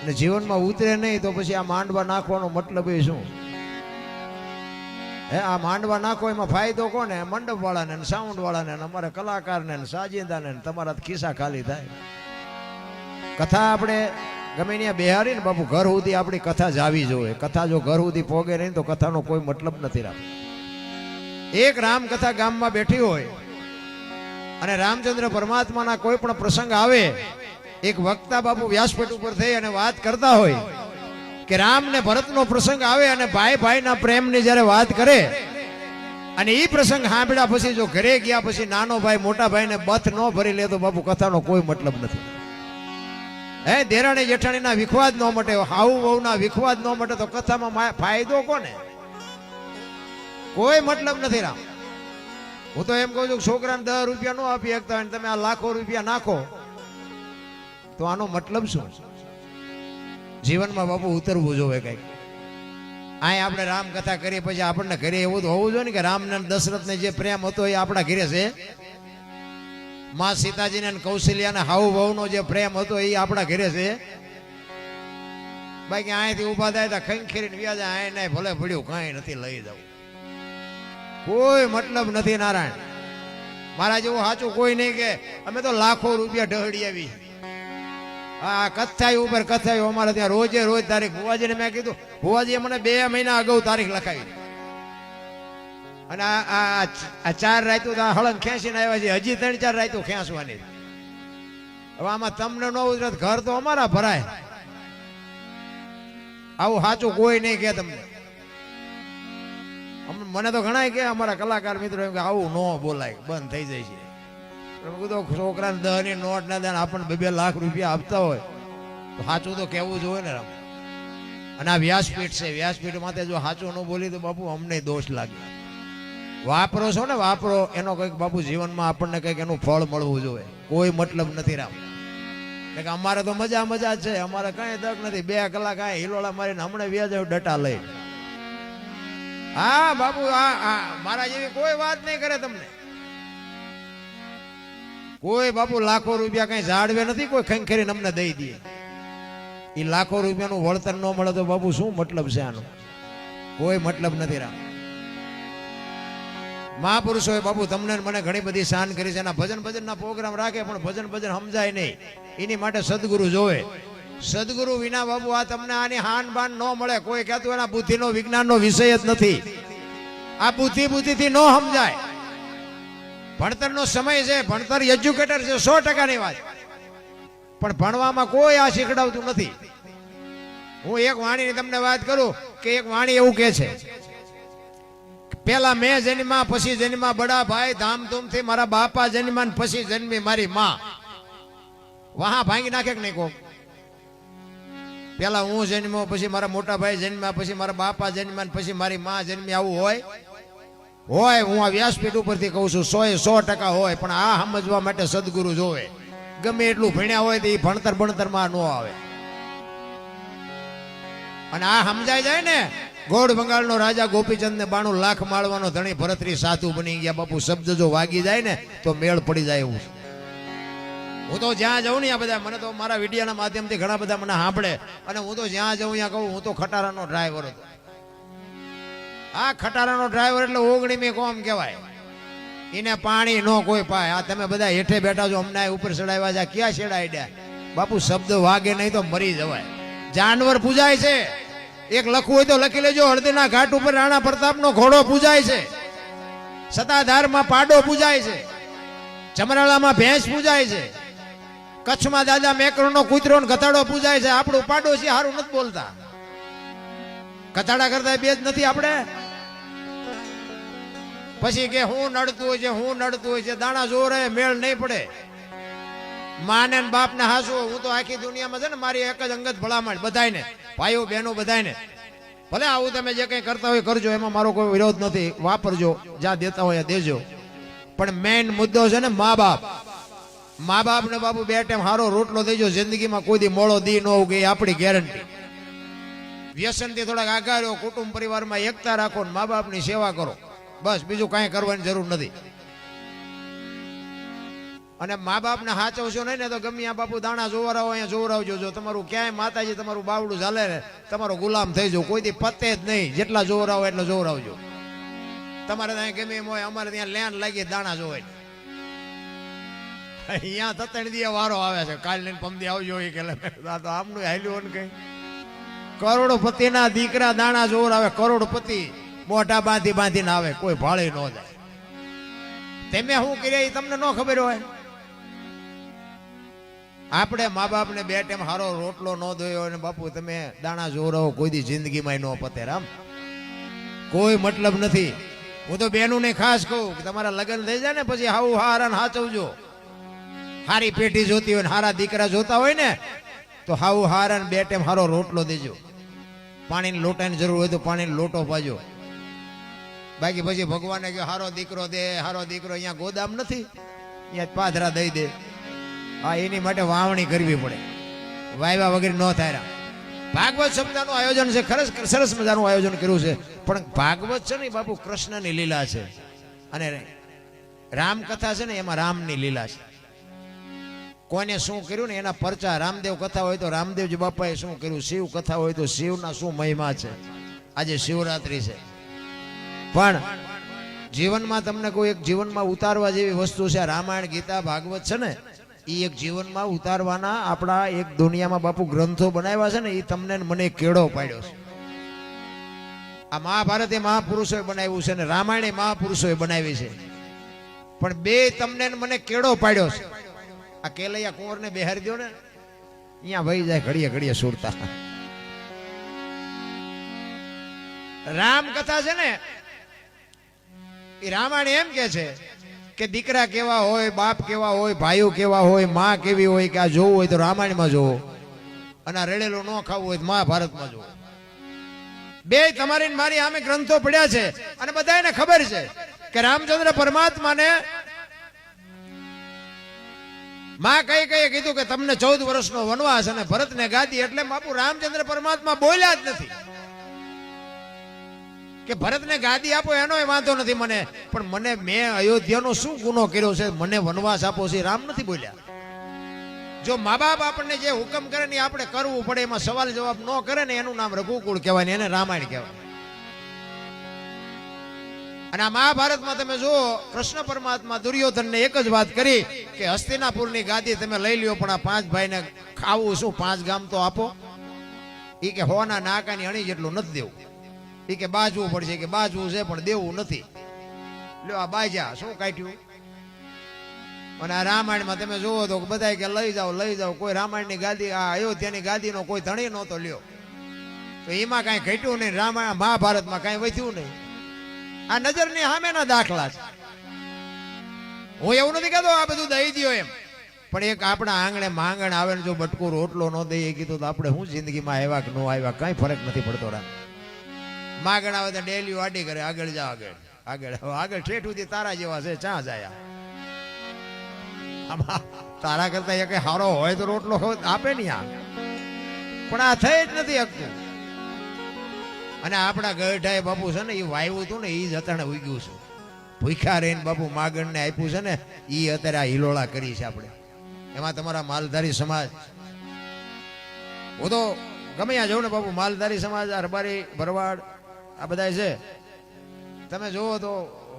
ને જીવનમાં ઉતરે નહીં તો પછી આ માંડવા નાખવાનો મતલબ એ શું? હે, આ માંડવા નાખો એમાં ફાયદો કોને? મંડપ વાળાને, સાઉન્ડ વાળાને, અમારે કલાકારને, સાજિંદાને, તમારા ખિસ્સા ખાલી થાય. કથા આપણે ગમે ત્યાં બેહારી ને બાપુ ઘર સુધી આપણી કથા જાવી જોઈએ. કથા જો ઘર સુધી પોગે નહીં તો કથાનો કોઈ મતલબ નથી રાખતો. એક રામકથા ગામમાં બેઠી હોય અને રામચંદ્ર પરમાત્માના કોઈ પણ પ્રસંગ આવે, એક વક્તા બાપુ વ્યાસપીઠ ઉપર થઈ અને વાત કરતા હોય કે રામ ને ભરતનો પ્રસંગ આવે અને ભાઈ ભાઈના પ્રેમની જ્યારે વાત કરે અને એ પ્રસંગ સાંભળ્યા પછી જો ઘરે ગયા પછી નાનો ભાઈ મોટા ભાઈને બથ ન ભરી લે તો બાપુ કથાનો કોઈ મતલબ નથી. હે, દેરાણી જેઠાણીના વિખવાદ ન મટે, હાઉ વહુના વિખવાદ ન મટે તો કથામાં ફાયદો કોને? કોઈ મતલબ નથી. રામ, હું તો એમ કહું છું છોકરાને 10 રૂપિયા ન આપી શકતા હોય તમે આ લાખો રૂપિયા નાખો તો આનો મતલબ શું? જીવનમાં બાપુ ઉતરવું જોવે કઈક. અહીં આપણે રામ કથા કરીએ પછી આપણને ઘરે એવું તો હોવું જોઈએ ને કે રામને દશરથને જે પ્રેમ હતો એ આપણા ઘરે છે. માં સીતાજીને કૌશલ્યાને હાઉ વહુનો જે પ્રેમ હતો એ આપણા ઘરે છે. બાકી અહીંથી ઉભા થાય તો ખંખેરીને વ્યાજા અહીં નહીં ભલે પડ્યું કાંઈ નથી લઈ જવું. કોઈ મતલબ નથી. નારાયણ મારા જેવું સાચું કોઈ નહીં કે અમે તો લાખો રૂપિયા ઢહડી આવી. આ કથાઈ ઉપર કથાઈ અમારે ત્યાં રોજે રોજ તારીખ. ભુવાજીને મેં કીધું, ભુવાજીએ મને 2 મહિના અગાઉ તારીખ લખાવી અને આ 4 રાતું હળંગ ખેંચીને આવ્યા છે. હજી 3-4 રાતું ખેંચવાની. હવે આમાં તમને ન ઉતરે ઘર તો અમારા ભરાય. આવું સાચું કોઈ નહીં કે તમને. મને તો ઘણા કે અમારા કલાકાર મિત્રો એમ કે આવું ન બોલાય, બંધ થઈ જાય છે. છોકરાને 10 ની નોટ ના દે આપણને 2-2 લાખ રૂપિયા આપતા હોય તો સાચું તો કેવું જોઈએ ને રામ. અને આ વ્યાસપીઠ છે, વ્યાસપીઠ માટે જો સાચું ન બોલી તો બાપુ અમને દોષ લાગે. વાપરો છો ને, વાપરો એનો કંઈક બાપુ જીવનમાં આપણને કંઈક એનું ફળ મળવું જોઈએ. કોઈ મતલબ નથી રામ. કે અમારે તો મજા મજા છે, અમારે કઈ દક નથી. 2 કલાક આ હિલોળા મારીને હમણાં વ્યાજ ડટા લઈ. હા બાપુ, આ મારા જેવી કોઈ વાત નહીં કરે તમને. કોઈ બાપુ લાખો રૂપિયા કઈ ઝાડવે નથી કોઈ ખંખેરીને અમને દઈ દે. એ લાખો રૂપિયાનું વળતર ન મળે તો બાપુ શું મતલબ છે આનો? કોઈ મતલબ નથી રામ. મહાપુરુષોએ બાપુ તમને મને ઘણી બધી શાન કરી છે. એના ભજનના પ્રોગ્રામ રાખે પણ ભજન સમજાય નહીં. એની માટે સદગુરુ જોવે. સદગુરુ વિના બાપુ આ તમને આની હાન બાન ન મળે. કોઈ કહેતું એના બુદ્ધિનો વિજ્ઞાનનો વિષય જ નથી. આ બુદ્ધિથી ન સમજાય. ભણતરનો સમય છે, ભણતર એજ્યુકેટર છે, 100%ની વાત. પણ ભણવામાં કોઈ આ શીખડાવતું નથી. હું એક વાણીની તમને વાત કરું કે એક વાણી એવું કે છે, પેલા મેં જન્મા પછી જન્મા બડા ભાઈ ધામધૂમથી મારા બાપા જન્મા પછી જન્મી મારી માં. વહા ભાંગી નાખે કે નહીં? કોક પેલા હું જન્મ્યો પછી મારા મોટા ભાઈ જન્મ્યા પછી મારા બાપા જન્મ્યા પછી મારી માં જન્મી, આવું હોય? હું આ વ્યાસપીઠ ઉપરથી કહું છું 100% હોય. પણ આ સમજવા માટે સદગુરુ જોવે. ગમે એટલું ભણ્યા હોય તો એ ભણતરમાં ન આવે. અને આ સમજાય જાય ને, ગોળ બંગાળનો રાજા ગોપીચંદ ને 92 લાખ માળવાનો ધણી ભરતરી સાધુ બની ગયા. બાપુ શબ્દ જો વાગી જાય ને તો મેળ પડી જાય એવું. હું તો જ્યાં જાઉં ને આ બધા મને તો મારા વિડિયાના માધ્યમથી ઘણા બધા મને સાંભળે અને હું તો જ્યાં જાઉં ત્યાં કહું હું તો ખટારાનો ડ્રાઈવર હતો. આ ખટારાનો ડ્રાઈવર એટલે 19મી કોમ કહેવાય. એને પાણી ન કોઈ પાય. આ તમે બધા હેઠે બેઠા છો, અમને ઉપર ચડાવ્યા છે, ક્યાં છેડાડ્યા? બાપુ શબ્દ વાગે નહીં તો મરી જવાય. જાનવર પૂજાય છે. એક લખવું હોય તો લખી લેજો. હળદીના ઘાટ ઉપર રાણા પ્રતાપનો ઘોડો પૂજાય છે. સતાધારમાં પાડો પૂજાય છે. ચમરાળામાં ભેંસ પૂજાય છે. કચ્છમાં દાદા મેકરનો કૂતરો ને ગધાડો પૂજાય છે. આપણું પાડોશી હારું નથી બોલતા. કથાડા કરતા બે જ નથી આપણે. પછી કે હું નડતું હોય છે, દાણા જોરે મેળ નહીં પડે. માને ને બાપ ને હાસુ. હું તો આખી દુનિયામાં છે ને મારી એક જ અંગત ભલામણ બધાને, ભાઈઓ બહેનો બધાને, ભલે આવું તમે જે કઈ કરતા હોય કરજો, એમાં મારો કોઈ વિરોધ નથી. વાપરજો, જ્યાં દેતા હોય દેજો. પણ મેઇન મુદ્દો છે ને મા બાપ ને બાપુ 2 ટાઈમ હારો રોટલો દેજો. જિંદગીમાં કોઈ દી મોળો દી ન ઉગે, આપણી ગેરંટી. વ્યસનથી થોડાક આગળ રહો, કુટુંબ પરિવારમાં એકતા રાખો, મા બાપની સેવા કરો. બસ બીજું કાંઈ કરવાની જરૂર નથી. અને મા બાપને હાચવશો નહીં ને તો ગમે આ બાપુ દાણા જોવરાવો અહીંયા જોવરાવજો. જો તમારું ક્યાંય માતાજી તમારું બાવડું ચાલે ને તમારો ગુલામ થઈ જાવ, કોઈ દી પતે જ નહીં. જેટલા જોવરાવો એટલા જોવરાવજો. તમારે ત્યાં ગમે એમ હોય, અમારે ત્યાં લેન લાગી દાણા જોવાય. અહીંયા તતણ દી વારો આવે છે, કાલ લઈને પમદી આવજો કે તો આમનું હાલ્યું ને કઈ. કરોડપતિના દીકરા દાણા જોવરાવે, કરોડપતિ મોઢા બાંધી બાંધીને આવે, કોઈ ભાળી ન જાય. તમે શું કર્યા એ તમને ન ખબર હોય. આપણે મા બાપને બે ટાઈમ હારો રોટલો ન દોયો અને બાપુ તમે દાણા જોવરાવો, કોઈ દી જિંદગીમાં ન પતે. રામ કોઈ મતલબ નથી. હું તો બેનું ને ખાસ કહું કે તમારા લગ્ન થઈ જાય ને પછી હાવું હારા હાચવજો. હારી પેટી જોતી હોય, હારા દીકરા જોતા હોય ને તો હાવું હારા બે ટાઈમ હારો રોટલો દેજો. પાણીની લોટાની જરૂર હોય તો પાણીનો લોટો પાજો. બાકી પછી ભગવાને કે હારો દીકરો દે, હારો દીકરો. અહીંયા ગોદામ નથી, અહીંયા પાથરા દઈ દે. હા, એની માટે વાવણી કરવી પડે, વાયવા વગેરે ન થાય. ભાગવત શબ્દનું આયોજન છે, સરસ મજાનું આયોજન કર્યું છે. પણ ભાગવત છે ને બાપુ કૃષ્ણની લીલા છે, અને રામકથા છે ને એમાં રામની લીલા છે. કોઈને શું કર્યું ને એના પરચા. રામદેવ કથા હોય તો રામદેવજી બાપાએ શું કર્યું, શિવ કથા હોય તો શિવના શું મહિમા છે. આજે શિવરાત્રી છે, પણ જીવનમાં તમને કોઈ એક જીવનમાં ઉતારવા જેવી વસ્તુ છે. રામાયણ, ગીતા, ભાગવત છે ને એ એક જીવનમાં ઉતારવાના આપણા એક દુનિયામાં બાપુ ગ્રંથો બનાવ્યા છે ને એ તમને મને કેળો પાડ્યો છે. આ મહાભારત એ મહાપુરુષોએ બનાવ્યું છે ને રામાયણ એ મહાપુરુષોએ બનાવી છે, પણ બે તમને મને કેળો પાડ્યો છે. આ કેલૈયા કુંવરને બેહારી દો ને અહીંયા વહી જાય ઘડીએ ઘડીએ સુરતા. રામ કથા છે ને એ રામાયણ એમ કે છે કે દીકરા કેવા હોય, બાપ કેવા હોય, ભાઈઓ કેવા હોય, માં કેવી હોય, કે આ જોવું હોય તો રામાયણમાં જોવો, અને આ રેડેલું ન ખાવું હોય તો મહાભારતમાં જોવો. બે તમારી મારી આમે ગ્રંથો પડ્યા છે, અને બધાને ખબર છે કે રામચંદ્ર પરમાત્માને માં કઈ કઈ કીધું કે તમને 14 વર્ષનો વનવાસ અને ભરતને ગાદી. એટલે બાપુ રામચંદ્ર પરમાત્મા બોલ્યા જ નથી કે ભરતને ગાદી આપો એનો વાંધો નથી મને, પણ મને મેં અયોધ્યાનો શું ગુનો કર્યો છે, મને વનવાસ આપો છે, રામ નથી બોલ્યા. જો મા બાપ આપણને જે હુકમ કરે ને આપણે કરવું પડે, એમાં સવાલ જવાબ ન કરે ને એનું નામ રઘુકુળ કહેવાય ને એને રામાયણ કહેવાય. અને આ મહાભારતમાં તમે જુઓ કૃષ્ણ પરમાત્મા દુર્યોધનને એક જ વાત કરી કે હસ્તિનાપુરની ગાદી તમે લઈ લ્યો, પણ આ 5 ભાઈને ખાવું શું, 5 ગામ તો આપો. એ કે હોના નાકાની અણી જેટલું નથી દેવું. એ કે બાજવું પડશે, કે બાજવું છે પણ દેવું નથી. લ્યો આ બાજા શું કાઢ્યું. અને આ રામાયણમાં તમે જુઓ તો બધા કે લઈ જાઓ. કોઈ રામાયણની ગાદી, આ અયોધ્યાની ગાદીનો કોઈ ધણી નહોતો લ્યો, તો એમાં કાંઈ ઘટ્યું નહીં. રામાયણ મહાભારતમાં કાંઈ વધ્યું નહીં. આ નજરની સામેના દાખલા છે. હું એવું નથી કહેતો આ બધું દઈ દો એમ, પણ એક આપણા આંગણે માંગણ આવે ને જો બટકું રોટલો ન દઈએ કીધું તો આપણે શું જિંદગીમાં આવ્યા કે ન આવ્યા કાંઈ ફરક નથી પડતો. માંગણ આવે તો ડેલી વાડી કરે, આગળ જા, આગળ ઠેઠ સુધી તારા જેવા છે, ચા જાય. તારા કરતા એ કઈ હારો હોય તો રોટલો આપે ને આ, પણ આ થઈ જ નથી શકતું. અને આપણા ગઢાએ બાપુ છે ને એ વાવ્યું હતું ને એ જ અત્યારે ઉગ્યું છે. ભૂખ્યા રહીને બાપુ માગણને આપ્યું છે ને એ અત્યારે આ હિલોળા કરી છે આપણે. એમાં તમારા માલધારી સમાજ, હું તો ગમે ત્યાં જઉં ને બાપુ માલધારી સમાજ, અરબારી, ભરવાડ આ બધા છે. તમે જુઓ તો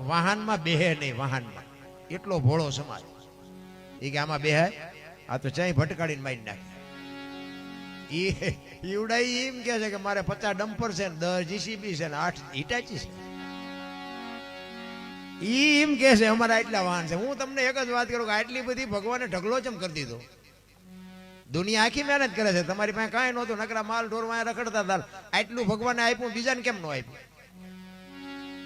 વાહનમાં બેહે નહીં, વાહનમાં એટલો ભોળો સમાજ. એ કે આમાં બેહાય, આ તો ચાઈ ભટકાડીને મારી નાખે. ઈવડાઈ એમ કે છે કે મારે 50 ડમ્પર છે ને 10 જીસીબી છે ને 8 હિટાચી છે. એમ કે છે અમારા એટલા વાહન છે. હું તમને એક જ વાત કરું કે આટલી બધી ભગવાને ઢગલો ચમ કરી દીધો. દુનિયા આખી મહેનત કરે છે, તમારી પાસે કાંઈ નહોતું, નકરા માલ ઢોર માં રખડતા હતા. આટલું ભગવાને આપ્યું, બીજાને કેમ ન આપ્યું?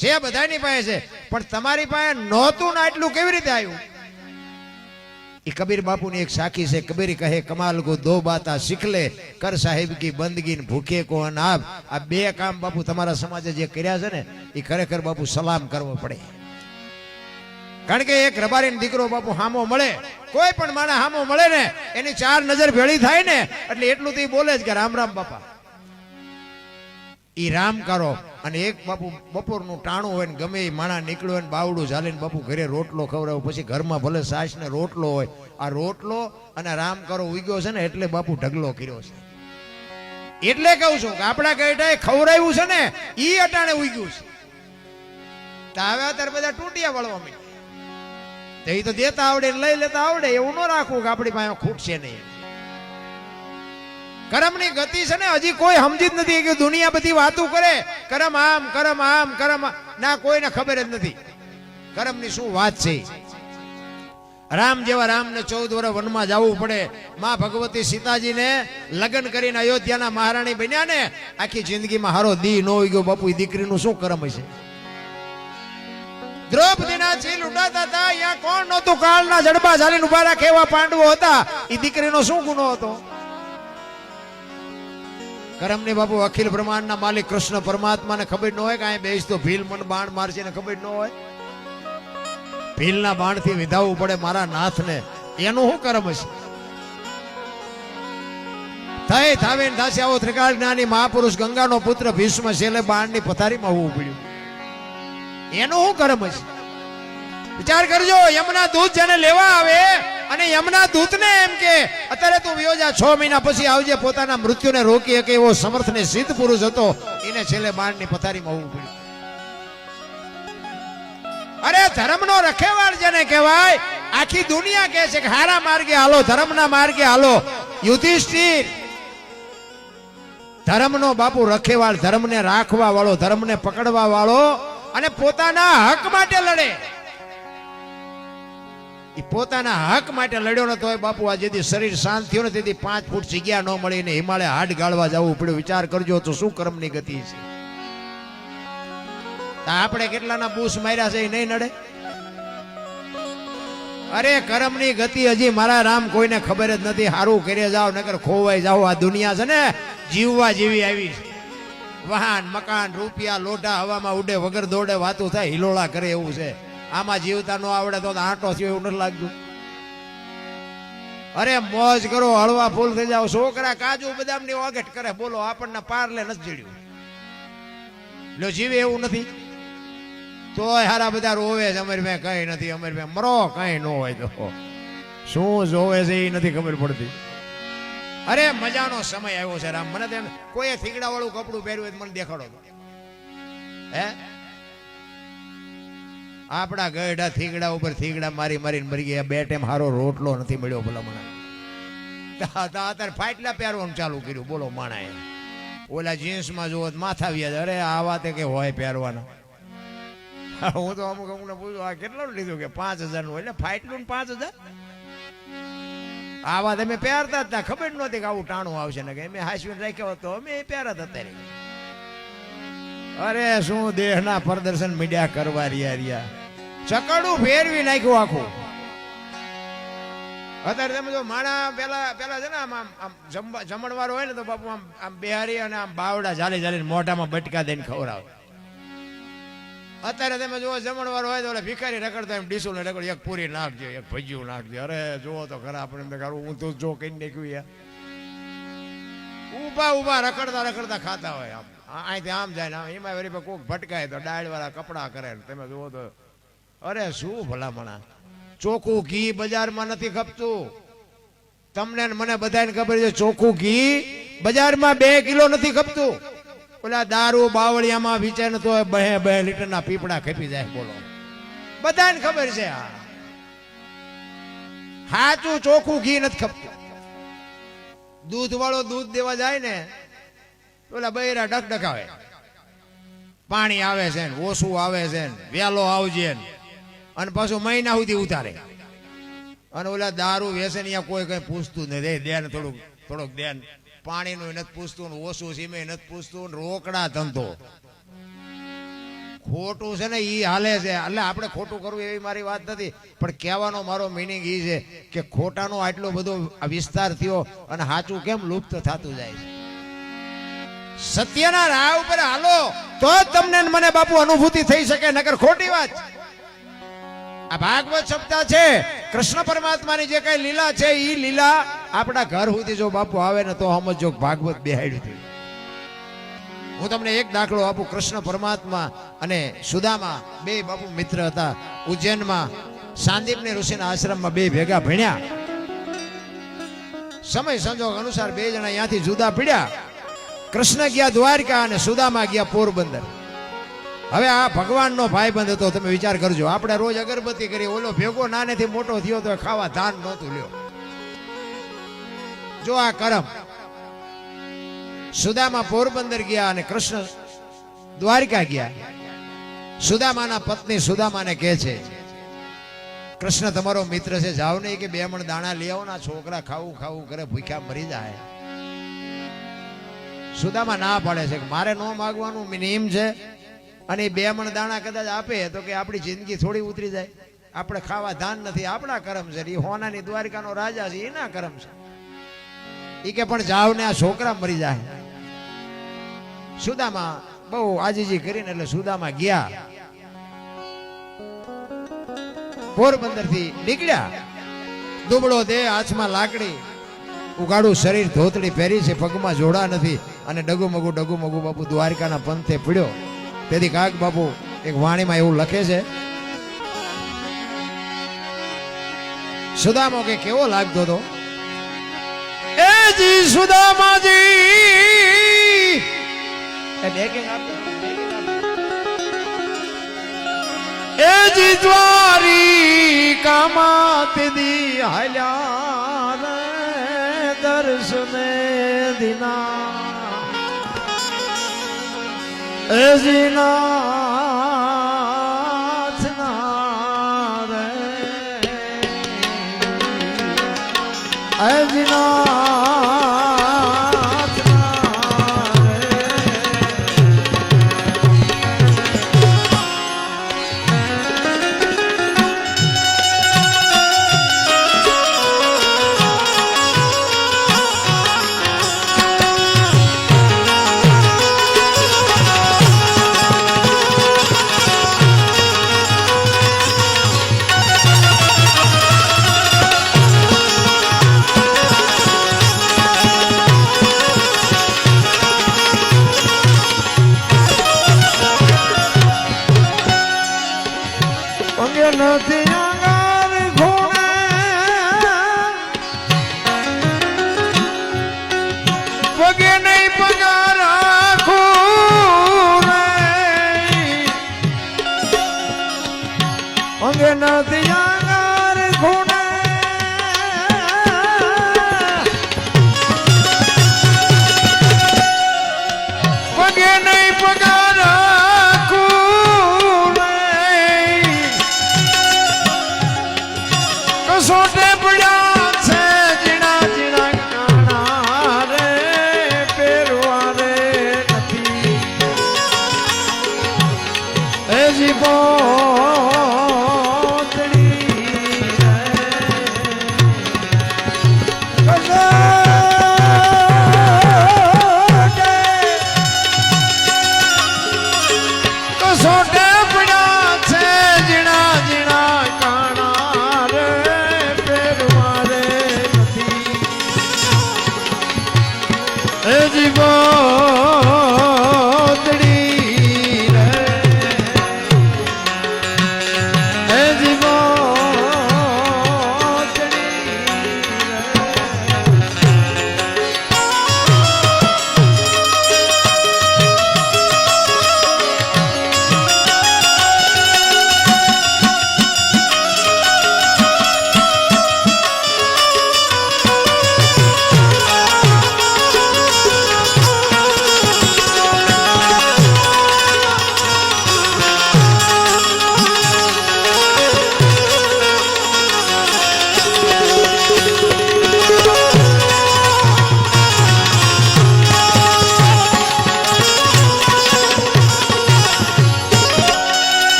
છે બધાની પાસે છે, પણ તમારી પાસે નહોતું ને આટલું કેવી રીતે આવ્યું? એ કબીર બાપુની એક સાખી છે. કબીર કહે કમાલ કો દો બાતા શીખ લે, કર સાહેબ કી બંદગી ભૂખે કો અનાબ. આ બે કામ બાપુ તમારા સમાજે જે કર્યા છે ને એ ખરેખર બાપુ સલામ કરવો પડે. કારણ કે એક રબારીનો દીકરો બાપુ હામો મળે, કોઈ પણ માણસ હામો મળે ને એની 4 નજર ભેળી થાય ને એટલે એટલું તો એ બોલે જ કે રામ રામ બાપા. ઈ રામ કરો, અને એક બાપુ બપોરનું ટાણું હોય ને ગમે એ માણા નીકળ્યો હોય ને બાવડું ઝાલીને બાપુ ઘરે રોટલો ખવડાવે, પછી ઘરમાં ભલે સાસ ને રોટલો હોય, આ રોટલો અને રામ કરો ઉગ્યો છે ને એટલે બાપુ ઢગલો કર્યો છે. એટલે કહું છું કે આપણા ગઈઢાએ ખવડાવ્યું છે ને ઈ અટાણે ઉગ્યું છે. તો હવે અત્યારે બધા તૂટિયા વળવા માંડ્યા. તો એ તો દેતા આવડે ને લઈ લેતા આવડે, એવું ન રાખવું કે આપણી પાસે ખૂટશે નહીં. કરમની ગતિ છે ને હજી કોઈ સમજી જ નથી કે દુનિયા બધી વાતો કરે કરમ આમ કરમ આમ કરમ ના, કોઈને ખબર જ નથી કરમની શું વાત છે. રામ જેવા રામને 14 વર્ષ વનમાં જવું પડે, માં ભગવતી સીતાજીને લગ્ન કરીને અયોધ્યાના મહારાણી બન્યા ને, આખી જિંદગીમાં હારો દી ન હોય ગયો બાપુ, દીકરીનું શું કરમ હશે. દ્રૌપદીના ચીલ ઉડાતા હતા, અહીંયા કોણ નહોતું કાળના જડબા ઝાલીને ઉભા રાખે એવા પાંડવો હતા, એ દીકરીનો શું ગુનો હતો. કરમની બાપુ અખિલ બ્રહ્માંડના માલિક કૃષ્ણ પરમાત્માને ખબર ન હોય કે અહીં બેસ તો ભીલ મન બાણ મારશે ને ખબર ન હોય. ભીલના બાણથી વિધાવવું પડે મારા નાથને, એનું શું કરમ હશે. થઈ થાવીને થાશે આવો ત્રિકાળ જ્ઞાની મહાપુરુષ ગંગાનો પુત્ર ભીષ્મ છેલ્લે બાણની પથારીમાં હોવું પડ્યું, એનું શું કરમ હશે. વિચાર કરજો, યમના દૂત જેને લેવા આવે અને યમના દૂતને એમ કે અત્યારે તું વયો જા, 6 મહિના પછી આવજે, પોતાના મૃત્યુને રોકી શકે એવો સમર્થ ને સિદ્ધ પુરુષ હતો, એને છેલ્લે બાણની પથારીમાં હોવું પડ્યું. અરે ધર્મનો રખેવાળ જેને કહેવાય, આખી દુનિયા કહે છે કે હારા માર્ગે હાલો, ધર્મના માર્ગે હાલો. યુધિષ્ઠિર ધર્મનો બાપુ રખેવાળ, ધર્મને રાખવા વાળો, ધર્મને પકડવા વાળો અને પોતાના હક માટે લડે. એ પોતાના હક માટે લડ્યો નતો હોય બાપુ, આ જેથી શરીર શાંત થયું ને તેથી 5 ફૂટ જગ્યા ન મળી ને હિમાલય હાડ ગાળવા જવું પડ્યું. વિચાર કરજો તો શું કર્મની ગતિ છે. આપણે કેટલાના બૂસ માર્યા છે એ નહીં નડે. અરે કર્મની ગતિ હજી મારા રામ કોઈને ખબર જ નથી. હારું કરે જાવ નકર ખોવાઈ જાવ. આ દુનિયા છે ને જીવવા જેવી આવી છે. વાહન મકાન રૂપિયા લોઢા હવામાં ઉડે, વગર દોડે વાતું થાય, હિલોળા કરે એવું છે. આમાં જીવતા ન આવડે તો આંટો થયો એવું નથી લાગતું. અરે મોજ કરો, હળવા ફૂલ થઈ જાવ. છોકરા કાજુ બદામ ની ઓગટ કરે, બોલો આપણને પારલે નથી જડ્યું. લો જીવે એવું નથી તોય હારા બધા રોવે છે, અમારી મેં કઈ નથી, અમારી મેં મરો કઈ ન હોય તો શું જોવે છે એ નથી ખબર પડતી. અરે મજાનો સમય આવ્યો છે રામ. મને તેમ કોઈ થીગડા વાળું કપડું પહેર્યું હોય મને દેખાડો તો. હે આપડા ગઢા થીગડા ઉપર થીગડા મારી મારીને મરી ગયા. 2 ટાઈમ હારો રોટલો નથી મળ્યો ભલા મને. અત્યારે ફાટલા પહેરવાનું ચાલુ કર્યું, બોલો માણાએ. ઓલા જીન્સમાં જોવો માથા વ્યાજ. અરે આ વાતે કે હોય પહેરવાના. હું તો અમુક અમુકને પૂછું આ કેટલાનું લીધું કે 5000 નું, એટલે ફાટલું 5000. આ વાત અમે પહેરતા હતા, ખબર નહોતી કે આવું ટાણું આવશે ને, કે અમે હાસવીને રાખ્યો હતો, અમે પહેરતા હતા. અરે શું દેહના પ્રદર્શન મીડિયા કરવા રહ્યા. ચકડું ફેરવી નાખ્યું આખું. અત્યારે તમે જો માણા પેલા છે ને આમ જમણવારો હોય ને તો બાપુ આમ બિહારી અને આમ બાવડા ઝાલી ઝાલીને મોઢામાં બટકા દઈને ખવડાવે. અત્યારે તમે જુઓ જમણવારો હોય તો ભિખારી રખડતા એમ ડીસું ને રખડ, એક પૂરી નાખજો, એક ભજીયું નાખજો. અરે જુઓ તો ખરા આપણે કરું, હું તો જો કઈ નાખ્યું યાર. ઉભા રખડતા રખડતા ખાતા હોય. આમ અહીંથી આમ જાય ને એમાં વેરી કોક ભટકાય તો ડાળ વાળા કપડા કરે. તમે જુઓ તો અરે શું ભલામણા. ચોખ્ખું ઘી બજારમાં નથી ખપતું. તમને મને બધાને ખબર છે ચોખ્ખું ઘી બજારમાં 2 કિલો નથી ખપતું. ઓલા દારૂ બાવળિયામાં વિચાર તો 2 લીટરના પીપડા ખપી જાય. બોલો બધાને ખબર છે. આ સાચું ચોખ્ખું ઘી નથી ખપતું. દૂધ વાળો દૂધ દેવા જાય ને ઓલા બૈરા ડકડકાવે, પાણી આવે છે ને ઓછું આવે છે ને વેલો આવજે ને, અને પાછું મહિના સુધી ઉતારે. અને ઓલા દારૂ વેસે અહીંયા કોઈ કઈ પૂછતું નથી. દેન થોડુંક દેન. પાણીનું નથી પૂછતું, ઓછું સીમે નથી પૂછતું. રોકડા ધંધો ખોટું છે ને ઈ હાલે છે. એટલે આપણે ખોટું કરવું એવી મારી વાત નથી, પણ કહેવાનો મારો મિનિંગ ઈ છે કે ખોટાનો આટલો બધો વિસ્તાર થયો અને સાચું કેમ લુપ્ત થતું જાય છે. સત્યના રાહ ઉપર હાલો તો જ તમને મને બાપુ અનુભૂતિ થઈ શકે, નકર ખોટી વાત. આ ભાગવત સપ્તાહ છે, કૃષ્ણ પરમાત્માની જે કઈ લીલા છે ઈ લીલા આપણા ઘર સુધી જો બાપુ આવે ને તો સમજો ભાગવત બેહાડ્યું થયું. હું તમને એક દાખલો આપું. કૃષ્ણ પરમાત્મા અને સુદામા બે બાપુ મિત્ર હતા. ઉજ્જૈનમાં સાંદીપની ઋષિના આશ્રમમાં બે ભેગા ભણ્યા. સમય સંજોગ અનુસાર બે જણા અહીંયાથી જુદા પડ્યા. કૃષ્ણ ગયા દ્વારકા અને સુદામા ગયા પોરબંદર. હવે આ ભગવાનનો ભાઈબંધ હતો. તમે વિચાર કરજો, આપણે રોજ અગરબત્તી કરી, ઓલો ભેગો નાનેથી મોટો થયો તો ખાવા ધાન નહોતું લ્યો. જો આ કરમ. સુદામા પોરબંદર ગયા અને કૃષ્ણ દ્વારકા ગયા. સુદામાના પત્ની સુદામાને કહે છે, કૃષ્ણ તમારો મિત્ર છે, જાઓ નહીં કે 2 મણ દાણા લઈ આવો. ના છોકરા ખાવું ખાવું કરે, ભૂખ્યા મરી જાય. સુદામા ના પાડે છે કે મારે ન માગવાનું મિનિમ છે, અને 2 મણ દાણા કદાચ આપે તો કે આપણી જિંદગી થોડી ઉતરી જાય. આપણે ખાવા ધાન નથી, આપણા કરમ છે. એ હોનાની દ્વારકાનો રાજા છે, એના કરમ છે. એ કે પણ જાવ ને, આ છોકરા મરી જાય. સુદામા બહુ આજીજી કરીને એટલે સુદામા ગયા. પોરબંદર થી નીકળ્યા. દુબળો દેહ, હાથમાં લાકડી, ઉગાડું શરીર, ધોતડી પહેરી છે, પગમાં જોડા નથી, અને ડગુમગુ બાપુ દ્વારકાના પંથે પડ્યો. તેથી કાક બાપુ એક વાણીમાં એવું લખે છે, સુદામો કે કેવો લાગતો હતો. એ જી સુદામાજી, એ જી દ્વારિકામાં તેદી હાલ્યા રે દર્શને દિના. એ જી નાથના રે, એ જી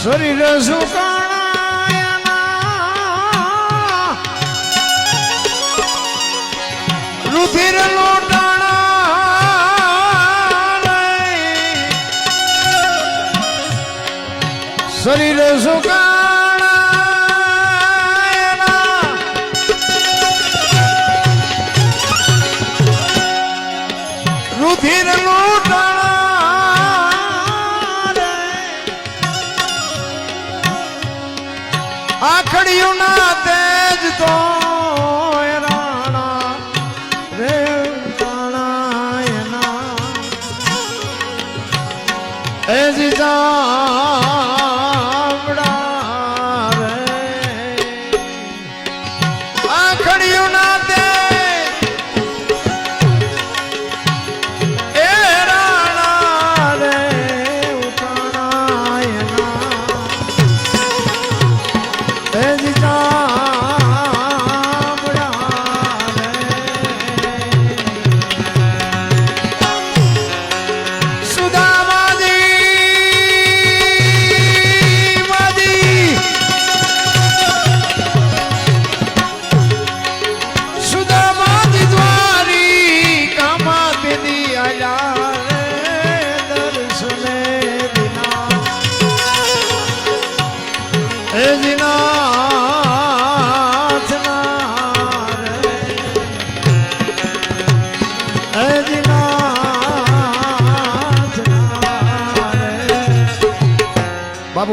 શરીર સુકાણા રુધિર લોટાણા શરીર સુકાણા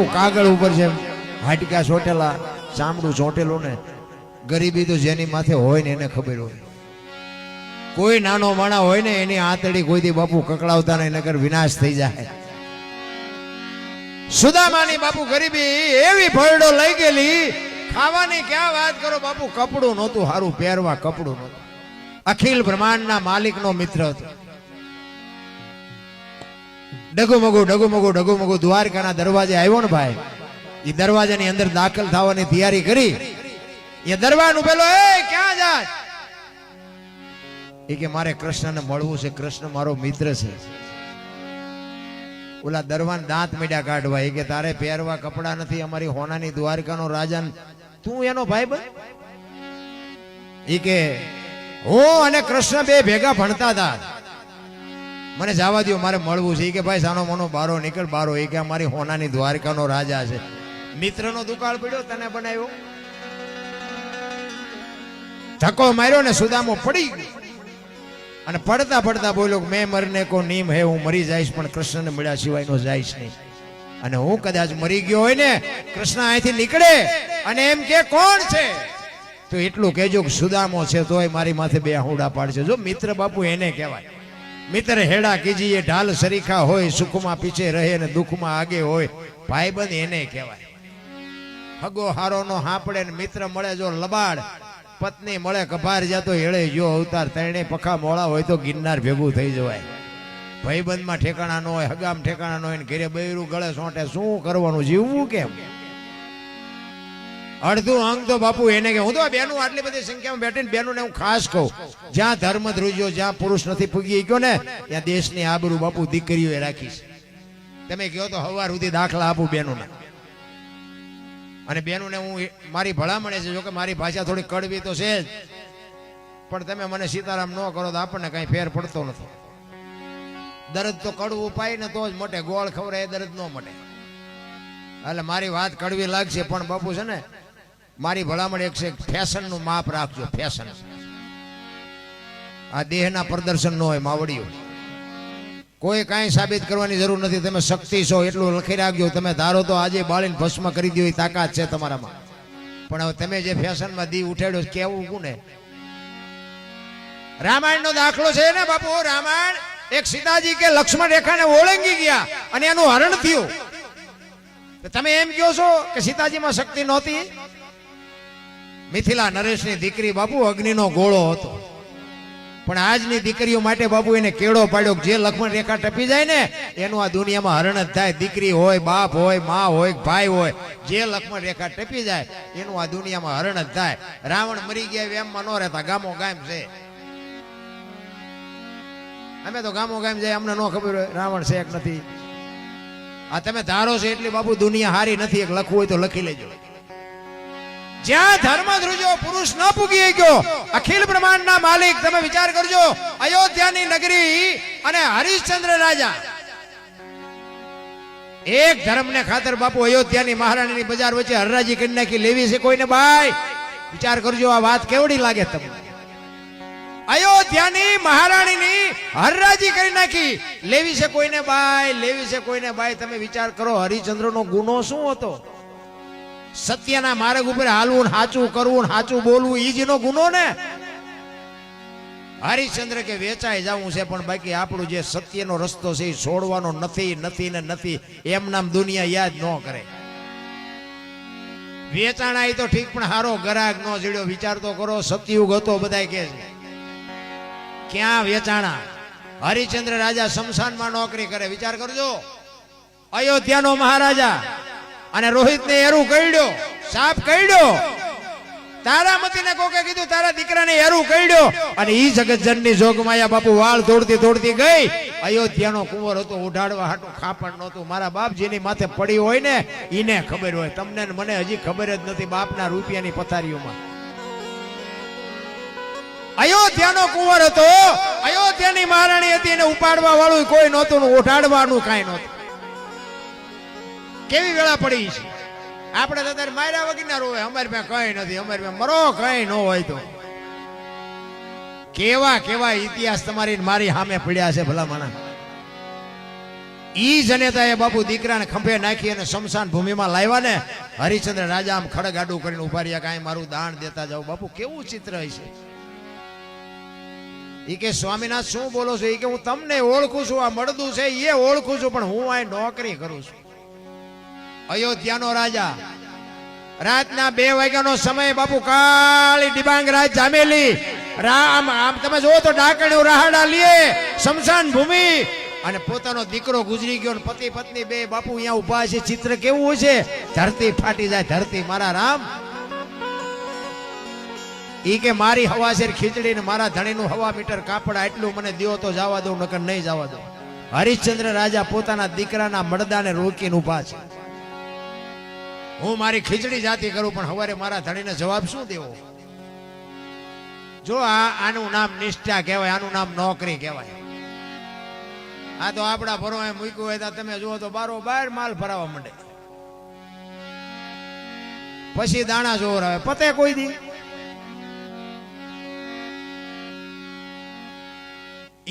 બાપુ કાગળ ઉપર છે હાડકા ચોટેલા ચામડું ચોટેલું ને ગરીબી તો જેની માથે હોય ને એને ખબર હોય. કોઈ નાનો માણા હોય ને એની આંતળી કોઈથી બાપુ કકડાવતા નહીં નકર વિનાશ થઈ જાય. સુદામાની બાપુ ગરીબી એવી ભરડો લઈ ગયેલી, ખાવાની ક્યાં વાત કરો બાપુ, કપડું નહોતું હારું પહેરવા, કપડું નહોતું. અખિલ બ્રહ્માંડના માલિકનો મિત્ર હતો. ડગુમગુ દ્વારકાના દરવાજે આવ્યો ને ભાઈ, એ દરવાજાની અંદર દાખલ થવાની તૈયારી કરી. એ દરવાજો પેલો, એ ક્યાં જાય? એ કે મારે કૃષ્ણને મળવું છે, કૃષ્ણ મારો મિત્ર છે. ઓલા દરવાન દાંત મીડા કાઢવા. એ કે તારે પહેરવા કપડા નથી, અમારી હોનાની દ્વારકાનો રાજા, તું એનો ભાઈ બન? એ કે હું અને કૃષ્ણ બે ભેગા ભણતા હતા, મને જવા દો, મારે મળવું છે. એ કે ભાઈ સાનો મનો બારો નીકળ બારો. એ કે અમારી હોનાની દ્વારકાનો રાજા છે. મિત્રનો દુકાળ પડ્યો, તને બનાવ્યો, ધક્કો માર્યો ને સુદામો પડી ગયો. અને પડતા પડતા બોલ્યો, મેં મરને કો નીમ હે, હું મરી જઈશ પણ કૃષ્ણને મળ્યા સિવાય નો જઈશ નહીં. અને હું કદાચ મરી ગયો હોય ને, કૃષ્ણ અહીંથી નીકળે અને એમ કે કોણ છે, તો એટલું કહેજો કે સુદામો છે, તોય મારી માથે બે હુડા પાડશે. જો મિત્ર બાપુ એને કહેવાય. મિત્ર હેડા કીજીએ ઢાલ સરીખા હોય, સુખમાં પીછે રહે ને દુઃખમાં આગે હોય, ભાઈબંધ એને કહેવાય. હગો હારો નો હાંપડે ને મિત્ર મળે જો લબાડ, પત્ની મળે કભાર જાતો હેળે જો અવતાર, ત્રણે પખા મોળા હોય તો ગિરનાર ભેગું થઈ જવાય. ભાઈબંધમાં ઠેકાણા ન હોય, હગામ ઠેકાણા ન હોય, ઘરે બૈરું ગળે સોંટે, શું કરવાનું, જીવવું કેમ? અડધું અંગ તો બાપુ એને કે, હું તો બેનું આટલી બધી સંખ્યામાં બેઠીને બેનું ને હું ખાસ કહું, જ્યાં ધર્મ ધ્રુજ્યો, જ્યાં પુરુષ નથી પૂગી ગયો ને, ત્યાં દેશની આબરૂ બાપુ દીકરીઓએ રાખી છે. તમે કહો તો હવાર સુધી દાખલા આપું બેનું. અને બેનું ને હું મારી ભલામણે છે, જો કે મારી ભાષા થોડી કડવી તો છે જ, પણ તમે મને સીતારામ ન કરો તો આપણને કઈ ફેર પડતો નથી. દર્દ તો કડવું પાય ને તો જ મટે, ગોળ ખવડાય દર્દ ન મટે. એટલે મારી વાત કડવી લાગશે પણ બાપુ છે ને, મારી ભલામણ એક છે, ફેશન નું માપ રાખજો. ફેશન આ દેહના પ્રદર્શન ન હોય માવડીઓ. કોઈ કાંઈ સાબિત કરવાની જરૂર નથી. તમે શક્તિ છો એટલું લખી રાખજો. તમે ધારો તો આજે બાળીને ભસ્મ કરી દો, એ તાકાત છે તમારામાં. પણ હવે તમે જે ફેશનમાં દી ઉઠાડ્યો કેવું કોને? રામાયણ નો દાખલો છે ને બાપુ. રામાયણ એક સીતાજી કે લક્ષ્મણ રેખાને ઓળંગી ગયા અને એનું હરણ થયું. તમે એમ કહો છો કે સીતાજીમાં શક્તિ નહોતી? મિથિલા નરેશની દીકરી બાપુ અગ્નિનો ગોળો હતો, પણ આજની દીકરીઓ માટે બાપુ એને કેળો પાડ્યો. જે લક્ષ્મણ રેખા ટપી જાય ને એનું આ દુનિયામાં હરણ જ થાય. દીકરી હોય, બાપ હોય, મા હોય, ભાઈ હોય, જે લક્ષ્મણ રેખા ટપી જાય એનું આ દુનિયામાં હરણ જ થાય. રાવણ મરી ગયા એમમાં ન રહેતા, ગામો ગામ છે. અમે તો ગામો ગામ જાય, અમને ન ખબર હોય રાવણ છે કે નથી. આ તમે ધારો છો એટલી બાપુ દુનિયા હારી નથી. એક લખવું હોય તો લખી લેજો. જ્યાં ધર્મ ધ્રુજો પુરુષ ન પૂગી ગયો, અખિલ બ્રહ્માંડના માલિક, તમે વિચાર કરજો. અયોધ્યાની નગરી અને હરિશ્ચંદ્ર રાજા એક ધર્મને ખાતર બાપુ અયોધ્યાની મહારાણીની બજાર વચ્ચે હરરાજી કરી નાખી. લેવી છે કોઈને બાઈ? વિચાર કરજો આ વાત કેવડી લાગે તમને. અયોધ્યાની મહારાણીની હરરાજી કરી નાખી. લેવી છે કોઈને બાઈ, લેવી છે કોઈને બાઈ. તમે વિચાર કરો હરિશ્ચંદ્રનો ગુનો શું હતો? સત્યના માર્ગ ઉપર હાલવું, સાચું કરવું, સાચું બોલવું, ઈ જ નો ગુનો ને. હરિશ્ચંદ્ર કે વેચાઈ જવું છે, પણ બાકી આપણું જે સત્યનો રસ્તો છે એ છોડવાનો નથી, નથી ને નથી. એમ નામ દુનિયા યાદ ન કરે. વેચાણા એ તો ઠીક, પણ હારો ગરાગ નો જડ્યો. વિચાર તો કરો, સતયુગ હતો બધાય કે છે, ક્યાં વેચાણા? હરિશ્ચંદ્ર રાજા શમશાનમાં નોકરી કરે. વિચાર કરજો, અયોધ્યાનો મહારાજા અને રોહિત ને એરું કઈડ્યો, સાપ કઈડ્યો. તારામતીને કોકે કીધું તારા દીકરાને એરું કઈડ્યો, અને ઈ જગતજનની જોગમાયા બાપુ વાળ તોડતી તોડતી ગઈ. અયોધ્યાનો કુંવર હતો, ઉઢાડવા હાટું ખાપણ નહોતું. મારા બાપ જેની માથે પડી હોય ને ઈને ખબર હોય, તમને મને હજી ખબર જ નથી. બાપના રૂપિયાની પથારીઓમાં અયોધ્યાનો કુંવર હતો, અયોધ્યાની મહારાણી હતી, એને ઉપાડવા વાળું કોઈ નહોતું, ઉઠાડવાનું કાંઈ નહોતું. કેવી વેળા પડી છે. આપણે તો અત્યારે માર્યા વગરના રોવે, અમારી પાસે કઈ નથી, અમારી પાસે મરો કઈ ન હોય તો. કેવા કેવા ઇતિહાસ તમારી મારી સામે પડ્યા છે ભલા માણા. ઈ જનેતાએ બાપુ દીકરાને ખંભે નાખી અને શમશાન ભૂમિમાં લાવ્યા ને હરિશ્ચંદ્ર રાજા આમ ખડગ આડું કરીને ઉભા રહ્યા, કાંઈ મારું દાન દેતા જાઓ. બાપુ કેવું ચિત્ર હશે. ઈ કે સ્વામિનાથ શું બોલો છો? ઈ કે હું તમને ઓળખું છું, આ મળદું છે એ ઓળખું છું, પણ હું આ નોકરી કરું છું. અયોધ્યાનો રાજા, રાતના 2 વાગ્યાનો સમય, બાપુ કાળી ડિબાંગ રાત જામેલી, રામ આમ તમે જોવો તો ડાકણ્યું રાહડા લે શમશાન ભૂમિ, અને પોતાનો દીકરો ગુજરી ગયો ને પતિ પત્ની 2 બાપુ અહીંયા ઉભા છે. ચિત્ર કેવું છે? ધરતી ફાટી જાય, ધરતી. મારા રામ ઈ કે મારી હવાશેર ખીચડી ને મારા ધણીનું હવા મીટર કાપડા એટલું મને દ્યો તો જવા દઉં, નકર નહીં જવા દઉં. હરિશ્ચંદ્ર રાજા પોતાના દીકરાના મળદાને રોકીને ઉભા છે. હું મારી ખીચડી જાતી કરું, પણ હવારે મારા ધણીને જવાબ શું દેવો? જો આનું નામ નિષ્ઠા કહેવાય, આનું નામ નોકરી કહેવાય. આ તો આપણા ભરોએ મૂક્યું હોય તો તમે જુઓ તો બારોબાર માલ ભરાવા માંડે, પછી દાણા જોર આવે, પતે કોઈ દી.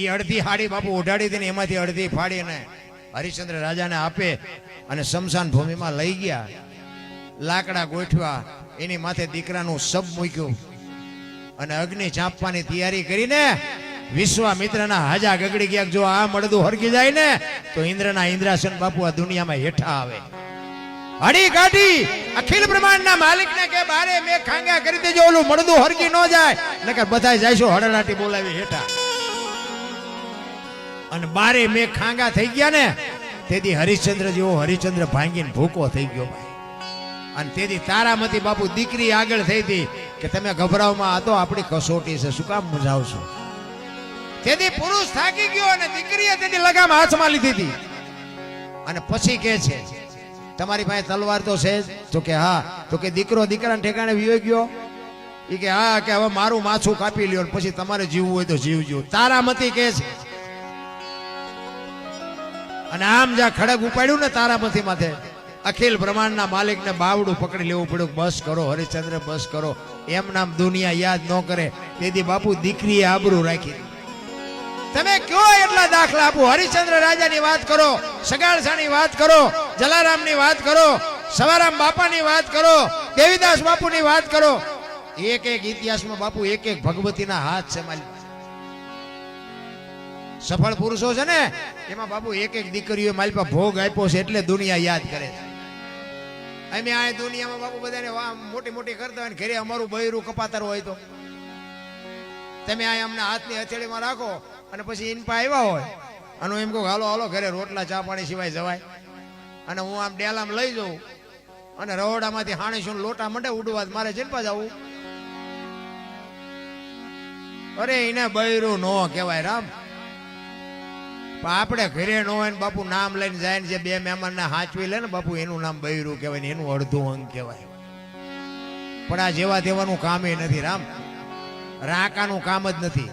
એ અડધી હાડી બાપુ ઓઢાડી હતી ને એમાંથી અડધી ફાડીને હરિશ્ચંદ્ર રાજાને આપે અને શમશાન ભૂમિમાં લઈ ગયા. લાકડા ગોઠવા, એની માથે દીકરાનું શબ મૂક્યું અને અગ્નિ ચાંપવાની તૈયારી કરીને વિશ્વામિત્રના હાજા ગગડી ગયા. જો આ મળદું હરગી જાય ને તો ઇન્દ્રના ઇન્દ્રાસન બાપુ આ દુનિયામાં હેઠા આવે. હડી કાઢી અખિલ બ્રહ્માંડના માલિકને કે બારે મેં ખાંગા કરી દેજો, ઓલું મળદું હરગી ન જાય, નકર બધા જઈશું હડલાટી બોલાવી હેઠા. અને બારે મેં ખાંગા થઈ ગયા ને તેથી હરિશ્ચંદ્ર જેવો હરિશ્ચંદ્ર ભાંગીને ભૂકો થઈ ગયો. અને તેથી તારામતી બાપુ દીકરી આગળ થઈ હતી કે તમે ગભરાવમાં આ તો આપણી કસોટી છે, શું કામ મજાવશો? તેથી પુરુષ થાકી ગયો અને દીકરીએ તેની લગામ હાથમાં લીધી હતી. અને પછી કે છે તમારી પાસે તલવાર તો છે જ? તો કે હા. તો કે દીકરો દીકરાને ઠેકાણે વિયો ગયો? એ કે હા. કે હવે મારું માથું કાપી લ્યો, પછી તમારે જીવવું હોય તો જીવજો. તારામતી કે છે. અને આમ જ્યાં ખડગ ઉપાડ્યું ને તારામતી માથે, અખિલ બ્રહ્માંડના માલિકને બાવડું પકડી લેવું પડ્યું. બસ કરો હરિશ્ચંદ્ર, બસ કરો. એમ નામ દુનિયા યાદ ન કરે. તેથી બાપુ દીકરીએ આબરૂ રાખી. તમે કયો એટલા દાખલા આપો. હરિશ્ચંદ્ર રાજાની વાત કરો, સગાળસાની વાત કરો, જલારામની વાત કરો, સવારામ બાપાની વાત કરો, દેવીદાસ બાપુની વાત કરો. એક એક ઇતિહાસમાં બાપુ એક એક ભગવતીના હાથ છે. માલિક સફળ પુરુષો છે ને એમાં બાપુ એક એક દીકરીઓ મારી પાસે ભોગ આપ્યો છે, એટલે દુનિયા યાદ કરે છે. અમે આ દુનિયામાં બાપુ બધાને મોટી મોટી કરતા હોય ને ઘરે અમારું બૈરું કપાતર હોય તો તમે આ અમને હાથની હથેળીમાં રાખો અને પછી ઇન પા આવ્યા હોય અને એમ કહું હાલો હાલો ઘરે રોટલા ચા પાણી સિવાય જવાય. અને હું આમ ડેલામાં લઈ જાઉં અને રહોડામાંથી હાણીશું લોટા મંડે ઉડવા, મારે જીનપા જવું. અરે એને બૈરું નો કહેવાય રામ. પણ આપણે ઘરે ન હોય ને બાપુ નામ લઈને જાય ને જે 2 મહેમાનને હાચવી લે ને બાપુ, એનું નામ બૈરું કહેવાય ને એનું અડધું અંગ કહેવાય. પણ આ જેવા તેવાનું કામ એ નથી રામ, રાકાનું કામ જ નથી.